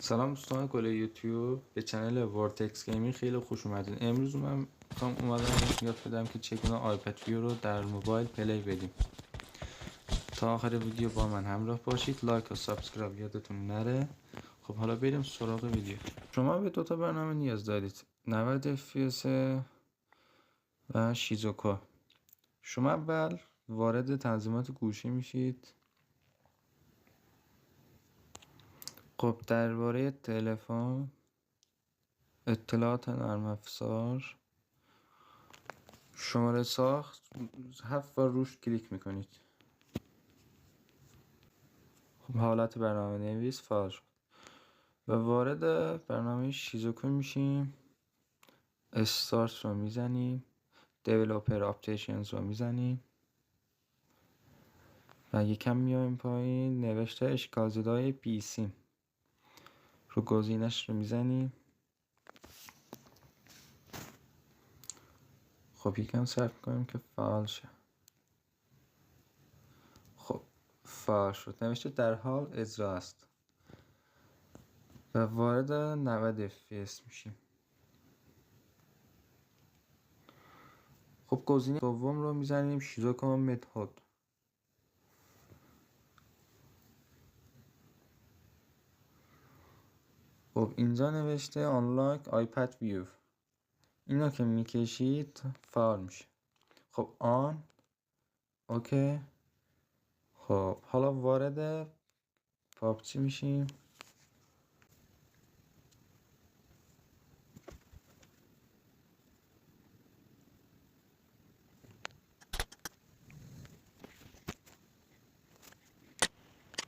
سلام دوستان گل یوتیوب، به چنل وارتکس گیمینگ خیلی خوش اومدین. امروز من اومدم یاد بدم که چگونه آیپد ویو رو در موبایل پلی بدیم. تا آخر ویدیو با من همراه باشید، لایک و سابسکرایب یادتون نره. خب حالا بریم سراغ ویدیو. شما به دوتا برنامه نیاز دارید: 90 fps و شیزوکا. شما اول وارد تنظیمات گوشی میشید. خب درباره تلفن، اطلاعات نرم افزار، شماره ساخت 7 بار روش کلیک میکنید. خب حالت برنامه نویس فعال شد و وارد برنامه شیزوکو میشیم. استارت رو میزنیم، دیولوپر آپدیشنز رو میزنیم و یکم میایم پایین. نوشته اشکال زدای پی سی رو گزینش رو میزنیم. خب یکم صبر کنیم که فعال شه. خب فعال شد، نوشته در حال اجرا است و وارد 90 fps میشیم. خب گزینه دوم رو میزنیم، شیزوکا متد. خب اینجا نوشته آنلاک آیپد ویو، اینا که میکشید فعال میشه. خب آن اوکی. خب حالا وارد پابجی میشیم.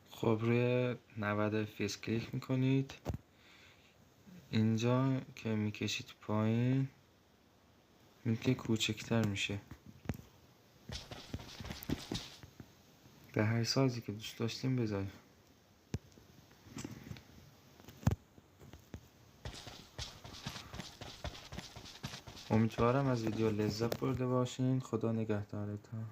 خب روی 90 fps کلیک میکنید. اینجا که میکشید پایین میگه کوچکتر میشه به هر سایزی که دوست داشتیم بذاریم. امیدوارم از ویدیو لذت برده باشین. خدا نگهدارتون.